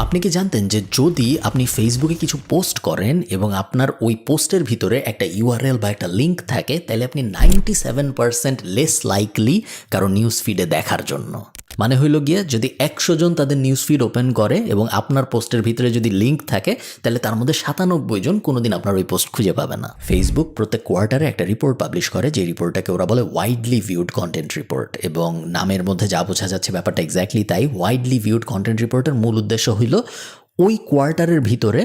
আপনি কি জানতেন যে যদি আপনি ফেসবুকে কিছু পোস্ট করেন এবং আপনার ওই পোস্টের ভিতরে একটা ইউআরএল বা একটা লিঙ্ক থাকে, তাহলে আপনি 97% লেস লাইকলি কারো নিউজ ফিডে দেখার জন্য। মানে হইল গিয়ে, যদি 100 জন তাদের নিউজ ফিড ওপেন করে এবং আপনার পোস্টের ভিতরে যদি লিঙ্ক থাকে, তাহলে তার মধ্যে 97 জন কোনোদিন আপনার ওই পোস্ট খুঁজে পাবে না। ফেসবুক প্রত্যেক কোয়ার্টারে একটা রিপোর্ট পাবলিশ করে, যে রিপোর্টটাকে ওরা বলে ওয়াইডলি ভিউড কন্টেন্ট রিপোর্ট, এবং নামের মধ্যে যা বোঝা যাচ্ছে ব্যাপারটা এক্স্যাক্টলি তাই। ওয়াইডলি ভিউড কন্টেন্ট রিপোর্টের মূল উদ্দেশ্য হইল ওই কোয়ার্টারের ভিতরে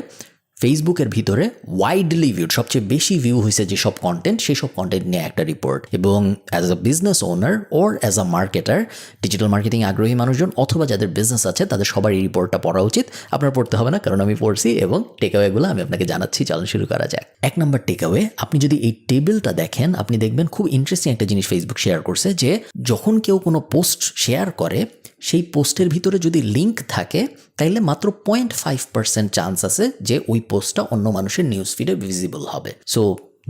ফেসবুকের ভিতরে ওয়াইডলি ভিউড, সবচেয়ে বেশি ভিউ হয়েছে যেসব কন্টেন্ট, সেই সব কন্টেন্ট নিয়ে একটা রিপোর্ট। এবং as a business owner or as a marketer, digital marketing আগ্রহী মানুষজন অথবা যাদের বিজনেস আছে, তাদের সবার এই রিপোর্টটা পড়া উচিত। আপনার পড়তে হবে না, কারণ আমি পড়ছি এবং টেকঅ্যাওয়েগুলো আমি আপনাকে জানাচ্ছি। চলুন শুরু করা যাক। 1 নম্বর টেকঅ্যাওয়ে, আপনি যদি এই টেবিলটা দেখেন, আপনি দেখবেন খুব ইন্টারেস্টিং একটা জিনিস ফেসবুক শেয়ার করছে, যে যখন কেউ কোনো পোস্ট শেয়ার করে, সেই পোস্টের ভিতরে যদি লিঙ্ক থাকে, তাইলে মাত্র 0.5% চান্স আছে যে ওই পোস্টটা অন্য মানুষের নিউজ ফিডে ভিজিবল হবে। সো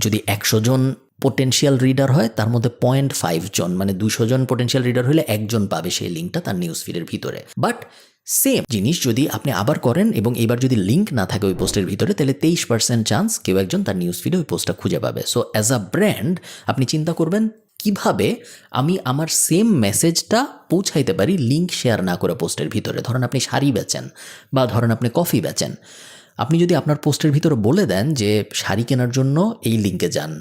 যদি 100 জন পোটেনশিয়াল রিডার হয়, তার মধ্যে 0.5 জন, মানে 200 জন পোটেনশিয়াল রিডার হলে একজন পাবে সেই লিঙ্কটা তার নিউজ ফিডের ভিতরে। বাট সেম জিনিস যদি আপনি আবার করেন এবং এবার যদি লিঙ্ক না থাকে ওই পোস্টের ভিতরে, তাহলে 23% চান্স কেউ একজন তার নিউজ ফিডে ওই পোস্টটা খুঁজে পাবে। সো অ্যাজ আ ব্র্যান্ড আপনি চিন্তা করবেন, কিভাবে আমি আমার সেম মেসেজটা পৌঁছাইতে পারি লিঙ্ক শেয়ার না করে পোস্টের ভিতরে। ধরেন আপনি শাড়ি বেচেন বা ধরেন আপনি কফি বেচেন, আপনি যদি আপনার পোস্টের ভিতরে বলে দেন যে শাড়ি কেনার জন্য এই লিঙ্কে যান,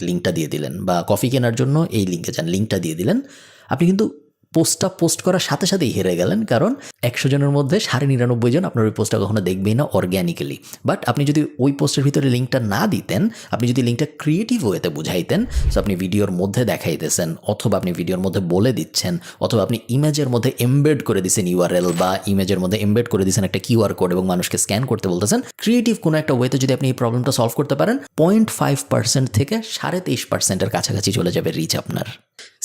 লিঙ্কটা দিয়ে দিলেন, বা কফি কেনার জন্য এই লিঙ্কে যান, লিঙ্কটা দিয়ে দিলেন, আপনি কিন্তু পোস্টটা পোস্ট করার সাথে সাথেই হেরে গেলেন, কারণ 100 জনের মধ্যে 99.5 জন আপনার ওই পোস্টটা কখনো দেখবেই না অর্গ্যানিক্যালি। বাট আপনি যদি ওই পোস্টের ভিতরে লিঙ্কটা না দিতেন, আপনি যদি লিঙ্কটা ক্রিয়েটিভ ওয়েতে বুঝাইতেন, সো আপনি ভিডিওর মধ্যে দেখাইতেছেন, অথবা আপনি ভিডিওর মধ্যে বলে দিচ্ছেন, অথবা আপনি ইমেজের মধ্যে এমবেড করে দিচ্ছেন ইউআরএল, বা ইমেজের মধ্যে এমবেড করে দিচ্ছেন একটা কিউআর কোড এবং মানুষকে স্ক্যান করতে বলতেছেন, ক্রিয়েটিভ কোনো একটা ওয়েতে যদি আপনি এই প্রবলেমটা সলভ করতে পারেন, 0.5% থেকে 23%-এর কাছাকাছি চলে যাবে রিচ আপনার।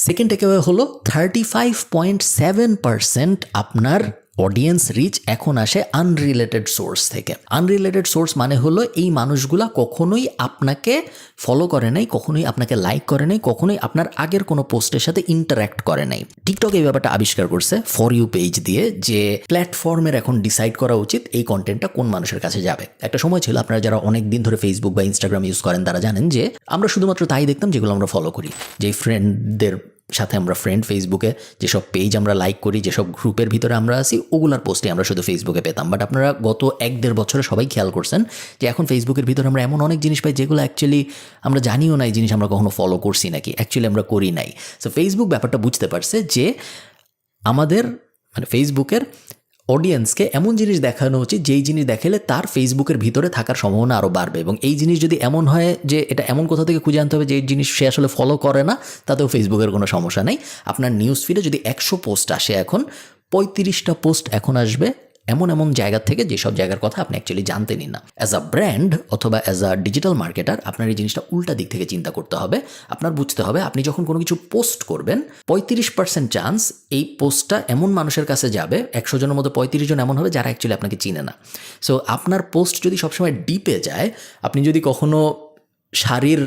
সেকেন্ড টেকঅ্যাওয়ে হলো 35.7% আপনার অডিয়েন্স রিচ এখন আসে আনরিলেটেড সোর্স থেকে। আনরিলেটেড সোর্স মানে হলো এই মানুষগুলা কখনোই আপনাকে ফলো করে নাই, কখনোই আপনাকে লাইক করে নাই, কখনোই আপনার আগের কোনো পোস্টের সাথে ইন্টারাক্ট করে নাই। টিকটক এই ব্যাপারটা আবিষ্কার করছে ফর ইউ পেজ দিয়ে, যে প্ল্যাটফর্মের এখন ডিসাইড করা উচিত এই কন্টেন্টটা কোন মানুষের কাছে যাবে। একটা সময় ছিল, আপনারা যারা অনেক দিন ধরে ফেসবুক বা ইনস্টাগ্রাম ইউজ করেন তারা জানেন যে আমরা শুধুমাত্র তাই দেখতাম যেগুলো আমরা ফলো করি, যেই ফ্রেন্ডদের সাথে আমরা ফ্রেন্ড ফেসবুকে যেসব পেজ আমরা লাইক করি, যেসব গ্রুপের ভিতরে আমরা আছি, ওগুলার পোস্টে আমরা শুধু ফেসবুকে পেতাম। বাট আপনারা গত 1-1.5 বছরে সবাই খেয়াল করছেন যে এখন ফেসবুকের ভিতরে আমরা এমন অনেক জিনিস পাই যেগুলো অ্যাকচুয়ালি আমরা জানিও না এই জিনিস আমরা কখনো ফলো করছি নাকি, অ্যাকচুয়ালি আমরা করি নাই। সো ফেসবুক ব্যাপারটা বুঝতে পারছে যে আমাদের মানে ফেসবুকের অডিয়েন্সকে এমন জিনিস দেখানো উচিত যেই জিনিস দেখালে তার ফেসবুকের ভিতরে থাকার সম্ভাবনা আরও বাড়বে, এবং এই জিনিস যদি এমন হয় যে এটা এমন কোথা থেকে খুঁজে আনতে হবে যে এই জিনিস সে আসলে ফলো করে না, তাতেও ফেসবুকের কোনো সমস্যা নেই। আপনার নিউজ ফিডে যদি 100 পোস্ট আসে, এখন 35টা পোস্ট এখন আসবে এমন এমন জায়গা থেকে যেসব জায়গার কথা আপনি অ্যাকচুয়ালি জানতেনই না। অ্যাজ আ ব্র্যান্ড অথবা অ্যাজ আ ডিজিটাল মার্কেটার আপনার এই জিনিসটা উল্টা দিক থেকে চিন্তা করতে হবে। আপনার বুঝতে হবে আপনি যখন কোনো কিছু পোস্ট করবেন, 35% চান্স এই পোস্টটা এমন মানুষের কাছে যাবে, 100 জনের মধ্যে 35 জন এমন হবে যারা অ্যাকচুয়ালি আপনাকে চিনে না। সো আপনার পোস্ট যদি সবসময় ডিপে যায়, আপনি যদি কখনো শাড়ির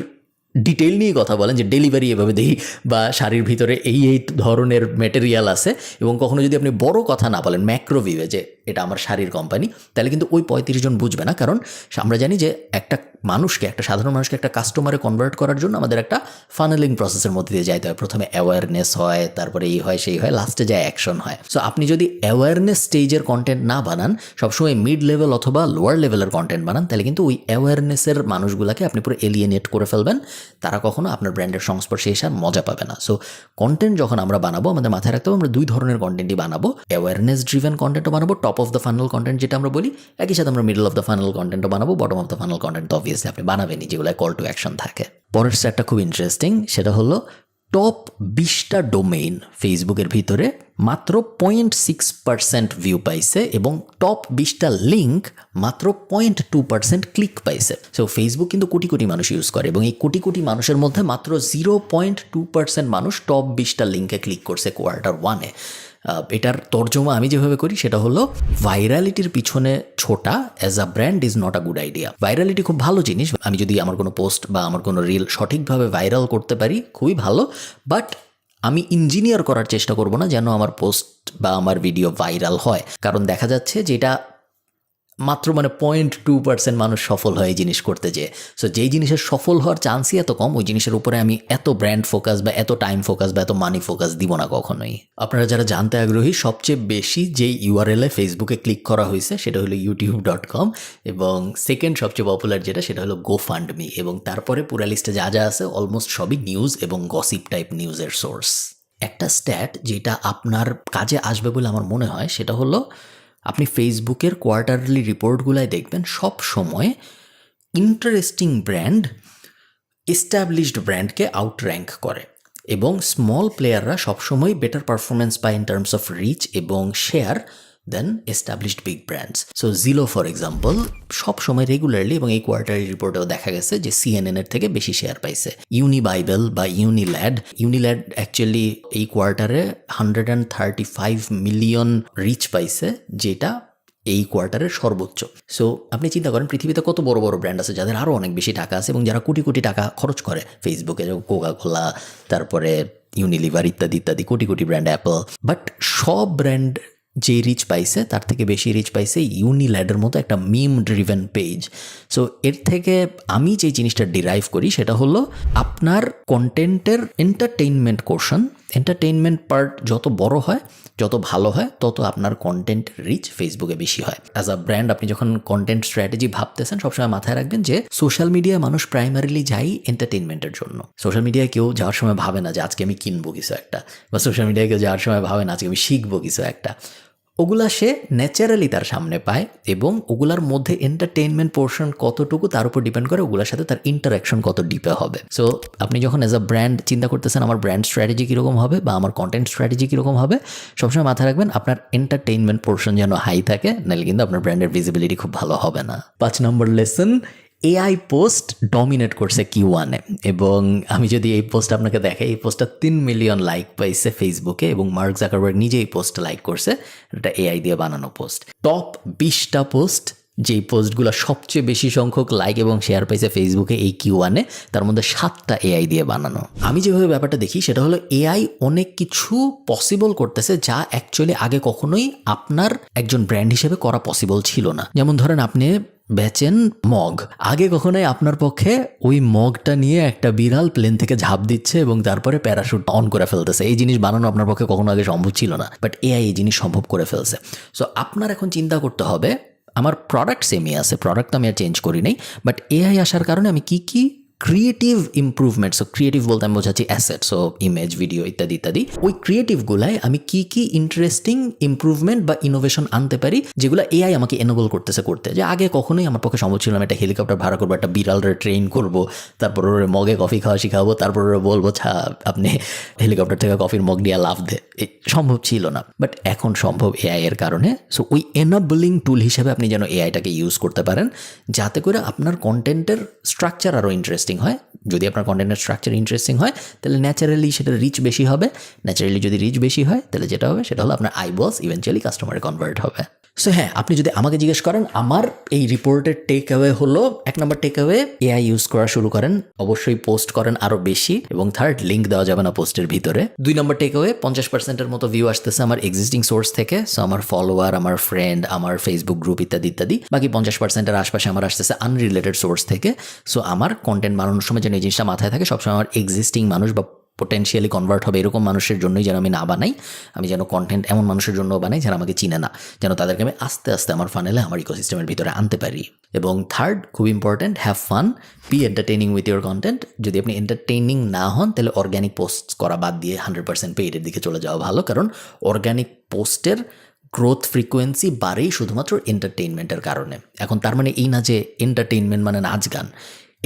ডিটেইল নিয়ে কথা বলেন যে ডেলিভারি এভাবে দেই, বা শাড়ির ভিতরে এই এই ধরনের ম্যাটেরিয়াল আছে, এবং কখনো যদি আপনি বড় কথা না বলেন ম্যাক্রোভিউয়ে যে এটা আমার শাড়ির কোম্পানি, তাহলে কিন্তু ওই 35 জন বুঝবে না। কারণ আমরা জানি যে একটা মানুষকে, একটা সাধারণ মানুষকে একটা কাস্টমারে কনভার্ট করার জন্য আমাদের একটা ফানেলিং প্রসেসের মধ্যে দিয়ে যাইতে হয়। প্রথমে অ্যাওয়ারনেস হয়, তারপরে এই হয় সেই হয়, লাস্টে যায় অ্যাকশন হয়। সো আপনি যদি অ্যাওয়ারনেস স্টেজের কন্টেন্ট না বানান, সবসময় মিড লেভেল অথবা লোয়ার লেভেলের কন্টেন্ট বানান, তাহলে কিন্তু ওই অ্যাওয়ারনেসের মানুষগুলোকে আপনি পুরো এলিয়েনেট করে ফেলবেন, তারা কখনো আপনার ব্র্যান্ডের সংস্পর্শে এসে আর মজা পাবে না। সো কন্টেন্ট যখন আমরা বানাবো, আমাদের মাথায় রাখতে হবে আমরা 2 ধরনের কন্টেন্টই বানাবো। অ্যাওয়ারনেস ড্রিভেন কন্টেন্টও বানাবো, top of the funnel content যেটা আমরা বলি, একই সাথে আমরা মিডল অফ দ্য ফানেল কন্টেন্টও বানাবো, bottom of the funnel content তো অবভিয়াসলি আপনি বানাবেনই, যেগুলো কল টু অ্যাকশন থাকে। পরের স্যারটা খুব ইন্টারেস্টিং, সেটা হলো টপ 20টা ডোমেইন ফেসবুকের ভিতরে মাত্র 0.6% ভিউ পাইছে, এবং টপ 20টা লিঙ্ক মাত্র 0.2% ক্লিক পাইছে। সো ফেসবুক কিন্তু কোটি কোটি মানুষ ইউজ করে, এবং এই কোটি কোটি মানুষের মধ্যে মাত্র 0.2% মানুষ টপ 20টা লিঙ্কে ক্লিক করছে Q1-এ। এটার তর্জমা আমি যেভাবে করি সেটা হলো, ভাইরালিটির পিছনে ছোটা as a brand is not a good idea. Virality খুব ভালো জিনিস, আমি যদি আমার কোনো পোস্ট বা আমার কোনো রিল সঠিকভাবে ভাইরাল করতে পারি খুবই ভালো, বাট আমি ইঞ্জিনিয়ার করার চেষ্টা করব না যেন আমার পোস্ট বা আমার ভিডিও ভাইরাল হয়। কারণ দেখা যাচ্ছে যে এটা মাত্র মানে 0.2% মানুষ সফল হয় এই জিনিস করতে যেয়ে। সো যেই জিনিসের সফল হওয়ার চান্সই এত কম, ওই জিনিসের উপরে আমি এত ব্র্যান্ড ফোকাস বা এত টাইম ফোকাস বা এত মানি ফোকাস দিব না কখনোই। আপনারা যারা জানতে আগ্রহী, সবচেয়ে বেশি যেই ইউআরএল এ ফেসবুকে ক্লিক করা হয়েছে সেটা হলো youtube.com, এবং সেকেন্ড সবচেয়ে পপুলার যেটা সেটা হলো GoFundMe, এবং তারপরে পুরা লিস্টে যা যা আছে অলমোস্ট সবই নিউজ এবং গসিপ টাইপ নিউজের সোর্স। একটা স্ট্যাট যেটা আপনার কাজে আসবে বলে আমার মনে হয় সেটা হলো, আপনি ফেসবুকের কোয়ার্টারলি রিপোর্টগুলাই দেখবেন সব সময় ইন্টারেস্টিং ব্র্যান্ড এস্টাবলিশড ব্র্যান্ডকে আউটর্যাঙ্ক করে, এবং স্মল প্লেয়াররা সবসময় বেটার পারফরমেন্স পায় ইন টার্মস অফ রিচ এবং share than established big brands. So জিলো ফর এক্সাম্পল সবসময় রেগুলারলি, এবং এই কোয়ার্টারলি রিপোর্টেও দেখা গেছে যে CNN এর থেকে বেশি শেয়ার পাইছে। ইউনিবাইবেল বা ইউনিল্যাড অ্যাকচুয়ালি এই কোয়ার্টারে 135 মিলিয়ন রিচ পাইছে, যেটা এই কোয়ার্টারের সর্বোচ্চ। সো আপনি চিন্তা করেন পৃথিবীতে কত বড় বড় ব্র্যান্ড আছে যাদের আরও অনেক বেশি টাকা আছে এবং যারা কোটি কোটি টাকা খরচ করে ফেসবুকে, যেমন কোকা-কোলা, তারপরে ইউনিলিভার ইত্যাদি ইত্যাদি, crore crore brand, Apple. But সব ব্র্যান্ড যে রিচ পাইছে তার থেকে বেশি রিচ পাইছে ইউনিল্যাডের মতো একটা মিম ড্রিভেন পেজ। সো এর থেকে আমি যে জিনিসটা ডিরাইভ করি সেটা হলো, আপনার কন্টেন্টের এন্টারটেইনমেন্ট পার্ট যত বড় হয়, যত ভালো হয়, তত আপনার কন্টেন্ট রিচ ফেসবুকে বেশি হয়। অ্যাজ আ ব্র্যান্ড আপনি যখন কন্টেন্ট স্ট্র্যাটেজি ভাবতেছেন, সবসময় মাথায় রাখবেন যে সোশ্যাল মিডিয়ায় মানুষ প্রাইমারিলি যাই এন্টারটেইনমেন্টের জন্য। সোশ্যাল মিডিয়ায় কেউ যাওয়ার সময় ভাবে না যে আজকে আমি কিনবো কিছু একটা, বা সোশ্যাল মিডিয়ায় কেউ যাওয়ার সময় ভাবে না আজকে আমি শিখবো কিছু একটা। ওগুলা সে ন্যাচারালি তার সামনে পায়, এবং ওগুলার মধ্যে এন্টারটেইনমেন্ট পোর্শন কতটুকু তার উপর ডিপেন্ড করে ওগুলোর সাথে তার ইন্টারাকশন কত ডিপে হবে। সো আপনি যখন অ্যাজ আ ব্র্যান্ড চিন্তা করতেছেন আমার ব্র্যান্ড স্ট্র্যাটেজি কীরকম হবে বা আমার কন্টেন্ট স্ট্র্যাটেজি কীরকম হবে, সবসময় মাথায় রাখবেন আপনার এন্টারটেইনমেন্ট পোর্শন যেন হাই থাকে, নাহলে কিন্তু আপনার ব্র্যান্ডের ভিজিবিলিটি খুব ভালো হবে না। 5 নম্বর লেসন, AI পোস্ট ডমিনেট করছে Q1-এ, এবং আমি যদি এই পোস্ট আপনাকে দেখাই, এই পোস্টটা 3 মিলিয়ন লাইক পাইছে ফেসবুকে, এবং মার্ক জাকারবার্গ নিজেই পোস্ট লাইক করছে, এটা AI দিয়ে বানানো পোস্ট। টপ 20টা পোস্ট, যেই পোস্টগুলো সবচেয়ে বেশি সংখ্যক লাইক এবং শেয়ার পাইছে ফেসবুকে এই Q1-এ, তার মধ্যে 7টা AI দিয়ে বানানো। আমি যেভাবে ব্যাপারটা দেখি সেটা হলো, AI অনেক কিছু পসিবল করতেছে যা অ্যাকচুয়ালি আগে কখনোই আপনার একজন ব্র্যান্ড হিসেবে করা পসিবল ছিল না। যেমন ধরেন আপনি বেচেন মগ, আগে কখনোই আপনার পক্ষে ওই মগটা নিয়ে একটা বিড়াল প্লেন থেকে ঝাঁপ দিচ্ছে এবং তারপরে প্যারাশুট অন করে ফেলতেছে, এই জিনিস বানানো আপনার পক্ষে কখনো আগে সম্ভব ছিল না, বাট AI এই জিনিস সম্ভব করে ফেলছে। সো আপনার এখন চিন্তা করতে হবে, আমার প্রোডাক্ট সেমই আছে, প্রোডাক্ট তো আমি আর চেঞ্জ করি নাই, বাট AI আসার কারণে আমি কি কি ক্রিয়েটিভ ইমপ্রুভমেন্ট, সো ক্রিয়েটিভ বলতে আমি বোঝাচ্ছি অ্যাসেট, সো ইমেজ, ভিডিও ইত্যাদি ইত্যাদি, ওই ক্রিয়েটিভগুলাই আমি কি কি ইন্টারেস্টিং ইমপ্রুভমেন্ট বা ইনোভেশন আনতে পারি, যেগুলো AI আমাকে এনেবল করতেছে করতে, যে আগে কখনোই আমার পক্ষে সম্ভব ছিল না। একটা হেলিকপ্টার ভাড়া করবো, একটা বিড়ালরে ট্রেন করবো, তারপর ওর মগে কফি খাওয়া শিখাবো, তারপর ওরা বলবো আপনি হেলিকপ্টার থেকে কফির মগ দিয়ে লাভ দে, সম্ভব ছিল না, বাট এখন সম্ভব AI এর কারণে। সো ওই এনেবলিং টুল হিসেবে আপনি যেন AIটাকে ইউজ করতে পারেন, যাতে করে আপনার কন্টেন্টের স্ট্রাকচার আরও ইন্টারেস্টিং হয়। যদি আপনার কন্টেন্টের স্ট্রাকচার ইন্টারেস্টিং হয়, তাহলে ন্যাচারালি সেটা রিচ বেশি হবে। ন্যাচারালি যদি রিচ বেশি হয়, তাহলে যেটা হবে সেটা হলো আপনার আইবলস ইভেনচুয়ালি কাস্টমারে কনভার্ট হবে। সো হ্যাঁ, আপনি যদি আমাকে জিজ্ঞেস করেন, আমার এই রিপোর্টের টেক অ্যাওয়ে হলো, 1 নম্বর টেক অ্যাওয়ে, AI ইউজ করা শুরু করেন, অবশ্যই পোস্ট করেন আরও বেশি, এবং থার্ড, লিঙ্ক দেওয়া যাবে না পোস্টের ভিতরে। 2 নম্বর টেক অ্যাওয়ে, 50%-এর মতো ভিউ আসতেছে আমার এক্সিস্টিং সোর্স থেকে, সো আমার ফলোয়ার, আমার ফ্রেন্ড, আমার ফেসবুক গ্রুপ ইত্যাদি ইত্যাদি। বাকি 50%-এর আশপাশে আমার আসতেছে আনরিলেটেড সোর্স থেকে। সো আমার কন্টেন্ট বানানোর সময় যেন এই জিনিসটা মাথায় থাকে, সবসময় আমার এক্সিস্টিং মানুষ বা পোটেনশিয়ালি কনভার্ট হবে এরকম মানুষের জন্যই যেন আমি না বানাই, আমি যেন কন্টেন্ট এমন মানুষের জন্য বানাই যারা আমাকে চিনে না, যেন তাদেরকে আমি আস্তে আস্তে আমার ফানেলে, আমার ইকোসিস্টেমের ভিতরে আনতে পারি। এবং থার্ড, খুব important, have fun, be entertaining with your content. যদি আপনি এন্টারটেইনিং না হন, তাহলে অর্গ্যানিক পোস্ট করা বাদ দিয়ে 100% পেইডের দিকে চলে যাওয়া ভালো, কারণ অর্গ্যানিক পোস্টের গ্রোথ ফ্রিকোয়েন্সি বাড়েই শুধুমাত্র এন্টারটেইনমেন্টের কারণে। এখন তার মানে এই না যে এন্টারটেইনমেন্ট মানে নাচ গান,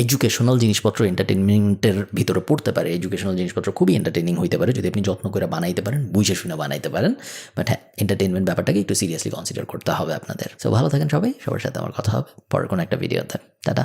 এডুকেশনাল জিনিসপত্র এন্টারটেইনমেন্টের ভিতরে পড়তে পারে। এডুকেশনাল জিনিসপত্র খুবই এন্টারটেইনিং হইতে পারে যদি আপনি যত্ন করে বানাইতে পারেন, বুঝে শুনে বানাইতে পারেন। বাট হ্যাঁ, এন্টারটেইনমেন্ট ব্যাপারটাকে একটু সিরিয়াসলি কনসিডার করতে হবে আপনাদের। সো ভালো থাকেন সবাই, সবার সাথে আমার কথা হবে পরের কোনো একটা ভিডিওতে। টাটা।